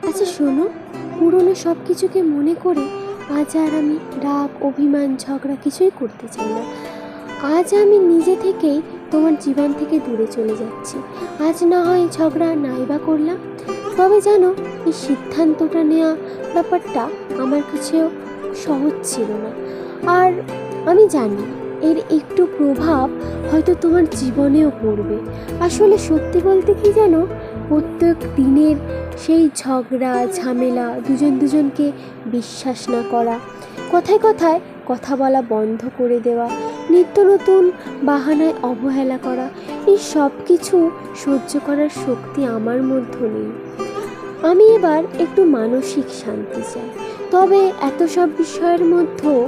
আচ্ছা শোনো, পুরনো সব কিছুকে মনে করে আজ আর আমি রাগ, অভিমান, ঝগড়া কিছুই করতে চাই না। আজ আমি নিজে থেকেই তোমার জীবন থেকে দূরে চলে যাচ্ছি। আজ না হয় ঝগড়া নাই বা করলাম, তবে জানো, এই সিদ্ধান্তটা নেওয়া ব্যাপারটা আমার কাছেও সহজ ছিল না। আর আমি জানি এর একটু প্রভাব হয়তো তোমার জীবনেও পড়বে। আসলে সত্যি বলতে কি জানো, প্রত্যেক দিনের সেই ঝগড়া ঝামেলা, দুজন দুজনকে বিশ্বাস না করা, কথায় কথায় কথা বলা বন্ধ করে দেওয়া, নিত্য নতুন বাহানায় অবহেলা করা, এই সব কিছু সহ্য করার শক্তি আমার মধ্যে নেই। আমি এবার একটু মানসিক শান্তি চাই। তবে এত সব বিষয়ের মধ্যেও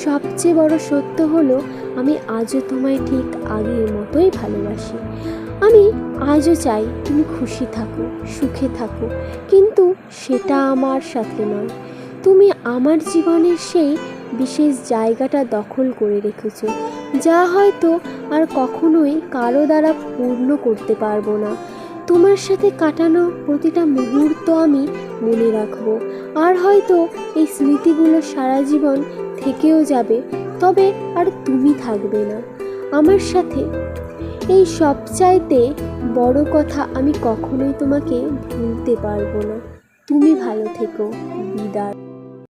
সবচেয়ে বড় সত্য হলো, আমি আজও তোমায় ঠিক আগের মতোই ভালোবাসি। আমি আজও চাই তুমি খুশি থাকো, সুখে থাকো, কিন্তু সেটা আমার সাথে নয়। তুমি আমার জীবনের সেই বিশেষ জায়গাটা দখল করে রেখেছো, যা হয়তো আর কখনোই কারো দ্বারা পূর্ণ করতে পারবো না। তোমার সাথে কাটানো প্রতিটা মুহূর্ত আমি মনে রাখবো, আর হয়তো এই স্মৃতিগুলো সারা জীবন থেকেও যাবে, তবে আর তুমি থাকবে না আমার সাথে। এই সবচাইতে বড় কথা, আমি কখনোই তোমাকে ভুলতে পারবো না। তুমি ভালো থেকো। বিদায়।